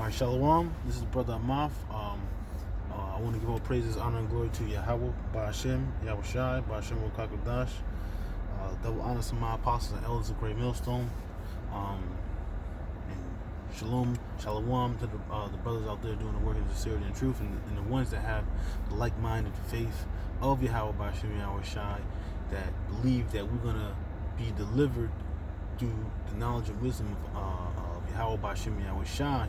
Alright, Shalom. This is Brother Amath. I want to give all praises, honor, and glory to Yahweh, Ba'ashem, Yahweh Shai, Ba'ashem Rokakadash. Double honor to my apostles and elders of Great Millstone. And Shalom to the brothers out there doing the work in sincerity and truth, and the ones that have the like-minded faith of Yahweh, Ba'ashem, Yahweh Shai, that believe that we're going to be delivered through the knowledge and wisdom of Yahweh, Ba'ashem, Yahweh Shai,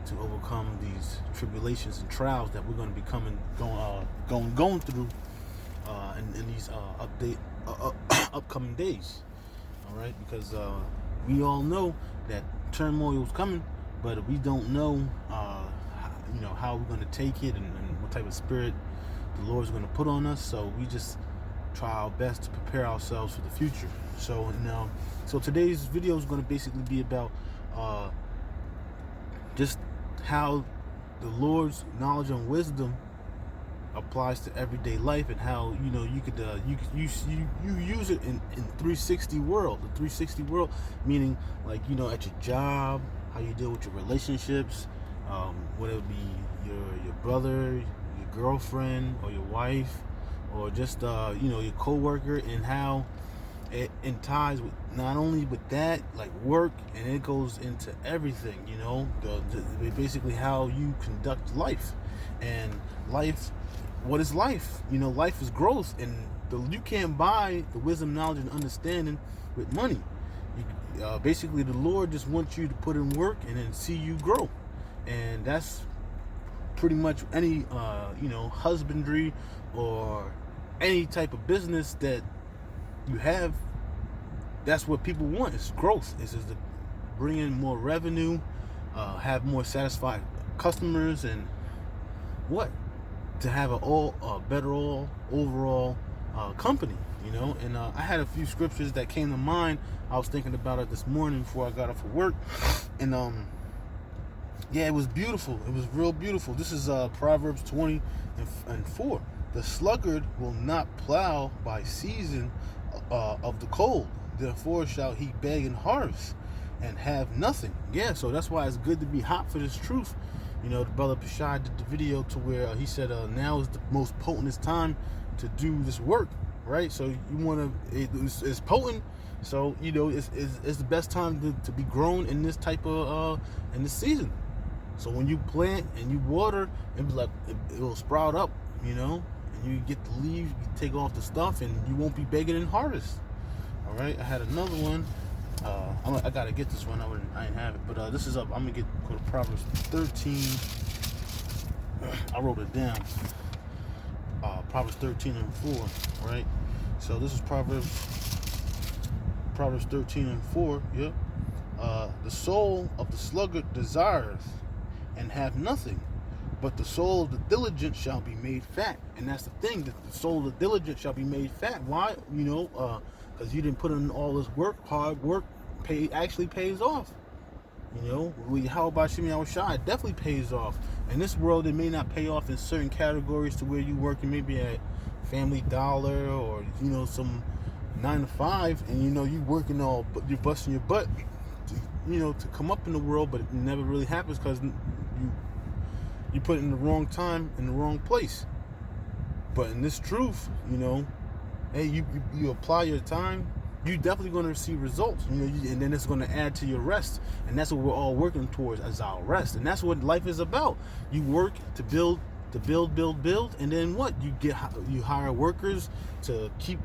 to overcome these tribulations and trials that we're going to be going through in these upcoming days. All right, because we all know that turmoil is coming, but we don't know, how we're going to take it and what type of spirit the Lord's going to put on us. So we just try our best to prepare ourselves for the future. So today's video is going to basically be about just how the Lord's knowledge and wisdom applies to everyday life, and how you could use it in 360 world. The 360 world meaning, like, at your job, how you deal with your relationships, whether it be your brother, your girlfriend, or your wife, or just your co-worker, and how it ties with not only with that, like work, and it goes into everything, basically how you conduct life. And life, what is life? Life is growth, and you can't buy the wisdom, knowledge, and understanding with money. Basically, the Lord just wants you to put in work and then see you grow. And that's pretty much any husbandry or any type of business that you have. That's what people want. It's growth. It's just to bring in more revenue, have more satisfied customers, and to have a better overall company. And I had a few scriptures that came to mind. I was thinking about it this morning before I got up for work, and it was beautiful. It was real beautiful. This is Proverbs 20:4. The sluggard will not plow by season of the cold. Therefore shall he beg and harvest and have nothing. Yeah, so that's why it's good to be hot for this truth. The brother Pashai did the video to where he said now is the most potent time to do this work, right? So you want to, it's potent. So it's the best time to be grown in this type of in this season. So when you plant and you water, it will sprout up, and you get the leaves, you take off the stuff, and you won't be begging in harvest. All right, I had another one. I gotta get this one. I didn't have it, but this is up. I'm gonna go to Proverbs 13. I wrote it down. Proverbs 13:4. Right. So this is Proverbs 13:4. Yep. The soul of the sluggard desireth and have nothing, but the soul of the diligent shall be made fat. And that's the thing, that the soul of the diligent shall be made fat. Why? Because you didn't put in all this work. Hard work actually pays off. How about Shimi Awashai? It definitely pays off. In this world, it may not pay off in certain categories, to where you working maybe at Family Dollar or some 9 to 5, and you working you're busting your butt to come up in the world, but it never really happens because you put it in the wrong time in the wrong place. But in this truth, hey, you apply your time, you're definitely going to receive results, and then it's going to add to your rest. And that's what we're all working towards, as our rest. And that's what life is about. You work to build, and then what? You hire workers to keep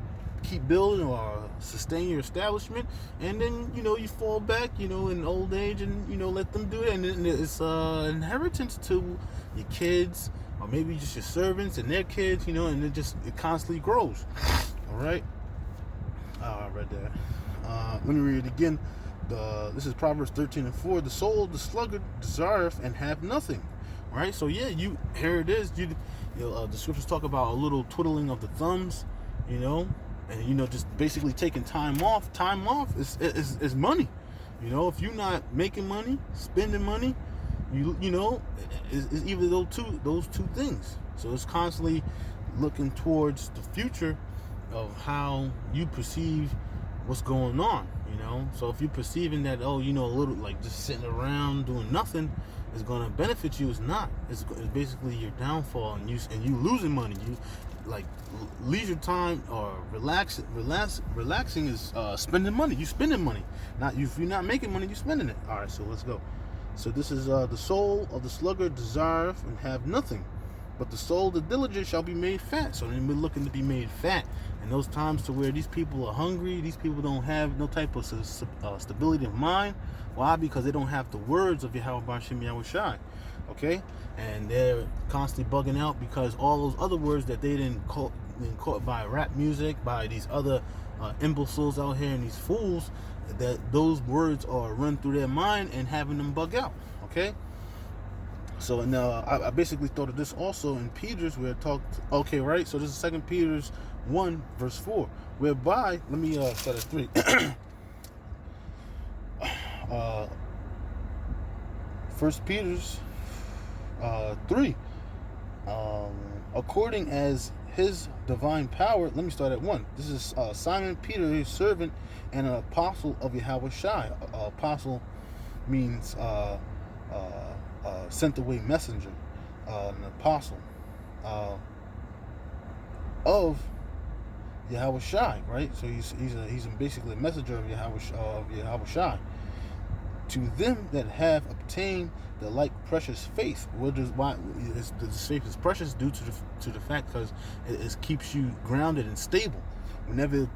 building or sustain your establishment, and then you fall back in old age, and let them do it, and then it's inheritance to your kids, or maybe just your servants and their kids, and it constantly grows. All right. I read that. Let me read it again. This is Proverbs 13:4. The soul of the sluggard desireth and have nothing. All right. So yeah, here it is. The scriptures talk about a little twiddling of the thumbs, and just basically taking time off. Time off is money. If you're not making money, spending money, it's either those two things. So it's constantly looking towards the future of how you perceive what's going on. So if you're perceiving that, a little like just sitting around doing nothing, is going to benefit you is not. It's basically your downfall, and you losing money. You like leisure time or relaxing is spending money. You spending money. Not if you're not making money, you spending it. All right, so let's go. So this is the soul of the sluggard desireth and have nothing, but the soul of the diligent shall be made fat. So then we're looking to be made fat. And those times to where these people are hungry, these people don't have no type of stability of mind. Why? Because they don't have the words of Yahweh B'Shem Yahweh Shai. Okay? And they're constantly bugging out because all those other words that they didn't caught by rap music, by these other imbeciles out here and these fools, that those words are run through their mind and having them bug out. Okay? So now I basically thought of this also in Peter's where it talked. Okay, right. So this is 2 Peter's 1 verse 4, whereby let me start at 3. First Peter's 3. According as his divine power. Let me start at 1. This is Simon Peter, his servant and an apostle of Yahweh Shai. Apostle means sent away messenger, an apostle of Yahweh Shai, right? So he's basically a messenger of Yahweh Shai. To them that have obtained the like precious faith. Why this faith is precious? Due to the fact because it keeps you grounded and stable. Whenever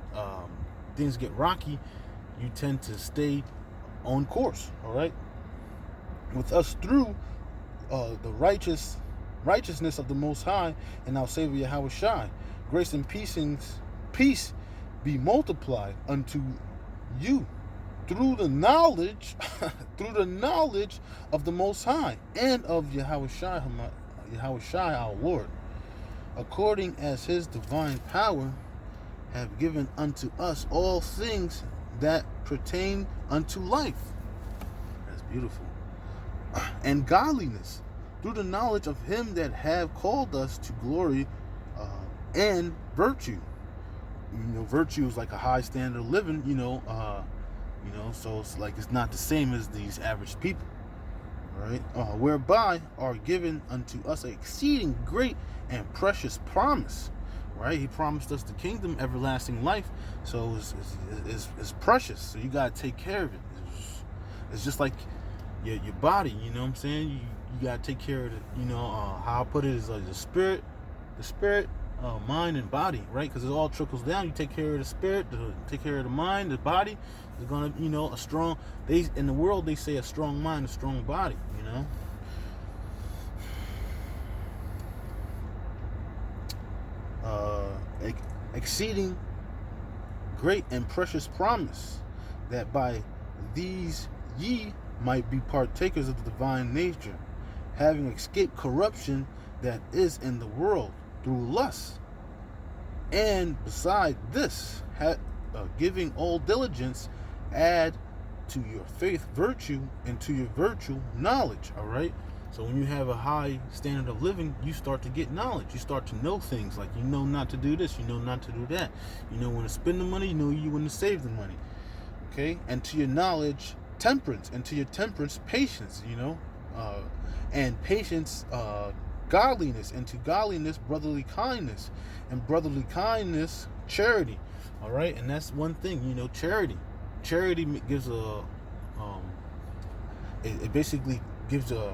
things get rocky, you tend to stay on course. All right. With us through the righteousness of the Most High and our Savior Yahweh Shai, grace and peace be multiplied unto you through the knowledge of the Most High and of Yahweh Shai our Lord, according as his divine power have given unto us all things that pertain unto life. That's beautiful. And godliness, through the knowledge of him that have called us to glory and virtue. Virtue is like a high standard of living, so it's like it's not the same as these average people, right? Whereby are given unto us an exceeding great and precious promise, right? He promised us the kingdom, everlasting life, so it's precious, so you got to take care of it. It's just like your body, you know what I'm saying? You got to take care of it, how I put it is like the spirit, mind and body, right? Because it all trickles down. You take care of the spirit, take care of the mind, the body. It's gonna, a strong. In the world they say a strong mind, a strong body. Exceeding great and precious promise, that by these ye might be partakers of the divine nature, having escaped corruption that is in the world through lust. And beside this, giving all diligence, add to your faith virtue, and to your virtue knowledge. All right. So when you have a high standard of living, you start to get knowledge. You start to know things, like you know not to do this, you know not to do that. You know when to spend the money, you know when to save the money. Okay. And to your knowledge, temperance, and to your temperance, patience. And patience, godliness, and to godliness, brotherly kindness, and brotherly kindness, charity. All right. And that's one thing, charity gives it basically gives a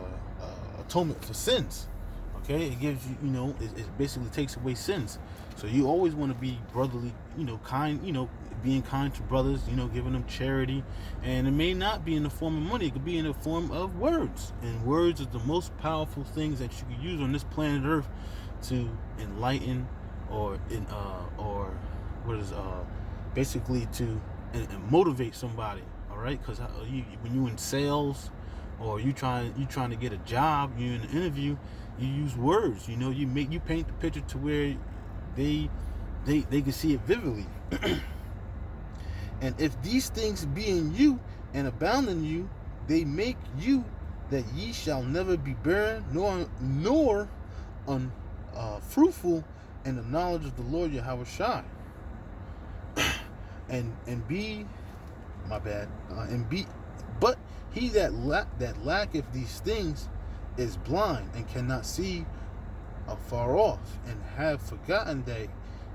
atonement for sins. Okay, it gives you, it basically takes away sins. So you always want to be brotherly, kind, being kind to brothers, giving them charity. And it may not be in the form of money, it could be in the form of words. And words is the most powerful things that you can use on this planet Earth to enlighten basically to motivate somebody. All right, because when you in sales, or you trying to get a job, you're in an interview, you use words. You paint the picture to where they can see it vividly. And if these things be in you and abound in you, they make you that ye shall never be barren nor unfruitful in the knowledge of the Lord Yahweh Shai. But He that lacketh these things is blind and cannot see afar off, and have forgotten that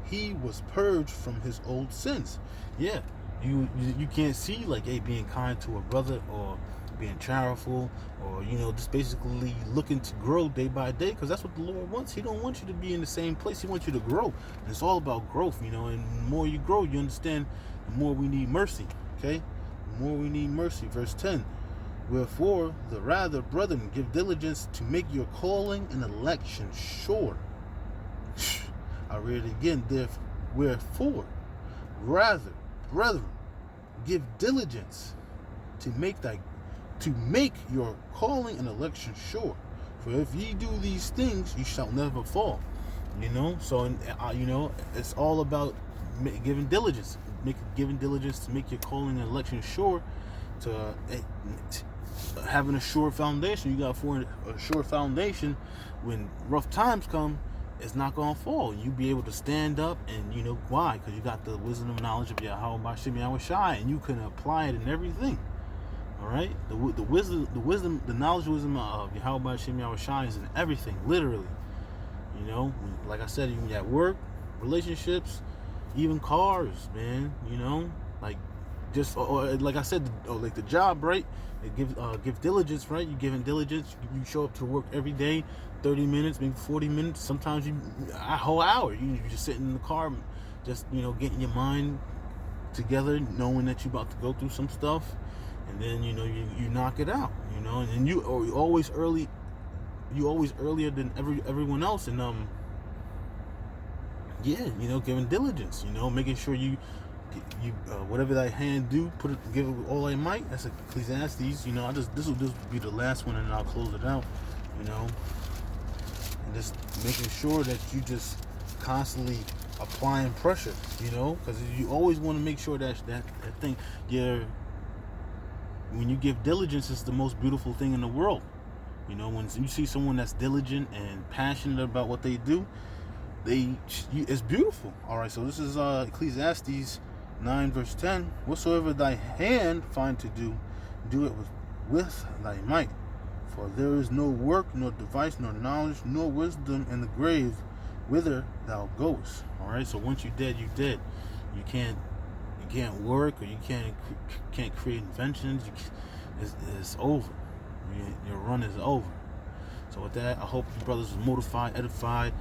he was purged from his old sins. Yeah, you can't see like, hey, being kind to a brother, or being charitable, or just basically looking to grow day by day, because that's what the Lord wants. He don't want you to be in the same place. He wants you to grow. And it's all about growth, and the more you grow, you understand the more we need mercy. Okay, the more we need mercy. Verse 10. Wherefore, the rather, brethren, give diligence to make your calling and election sure. I read it again. Wherefore, rather, brethren, give diligence to make your calling and election sure. For if ye do these things, ye shall never fall. So it's all about giving diligence, giving diligence to make your calling and election sure. To having a sure foundation. You got a sure foundation. When rough times come, it's not gonna fall. You be able to stand up, and why? Because you got the wisdom and knowledge of Yahweh B'Shem Yahweh Shai, and you can apply it in everything. All right, the wisdom, the knowledge, wisdom of Yahweh B'Shem Yahweh Shai is in everything, literally. Like I said, even at work, relationships, even cars, man. Like. Just or like I said, like the job, right? It give diligence, right? You giving diligence. You show up to work every day, 30 minutes, maybe 40 minutes. Sometimes a whole hour. You just sitting in the car, just getting your mind together, knowing that you're about to go through some stuff, and then you knock it out, and you always early. You always earlier than everyone else, and giving diligence. Making sure you whatever thy hand do, give it all thy might. That's Ecclesiastes. This will just be the last one, and then I'll close it out. And just making sure that you just constantly applying pressure. Because you always want to make sure that thing. When you give diligence, it's the most beautiful thing in the world. When you see someone that's diligent and passionate about what they do, it's beautiful. All right, so this is Ecclesiastes 9 verse 10. Whatsoever thy hand find to do, do it with thy might. For there is no work, nor device, nor knowledge, nor wisdom in the grave whither thou goest. All right. So once you're dead, you're dead. You can't work, or you can't create inventions. It's over. Your run is over. So with that, I hope you brothers are motivated, edified.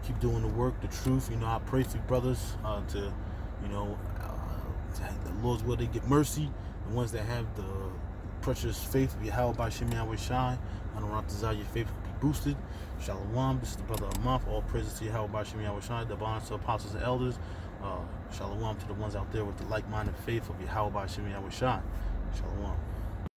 Keep doing the work, the truth. I pray for you brothers to the Lord's will, they get mercy. The ones that have the precious faith of Yahweh B'Shem Yahweh Shai, I don't desire your faith to be boosted. Shalom. This is the brother Amath. All praises to Yahweh B'Shem Yahweh Shai. The bonds to apostles and elders. Shalom to the ones out there with the like-minded faith of Yahweh B'Shem Yahweh Shai. Shalom.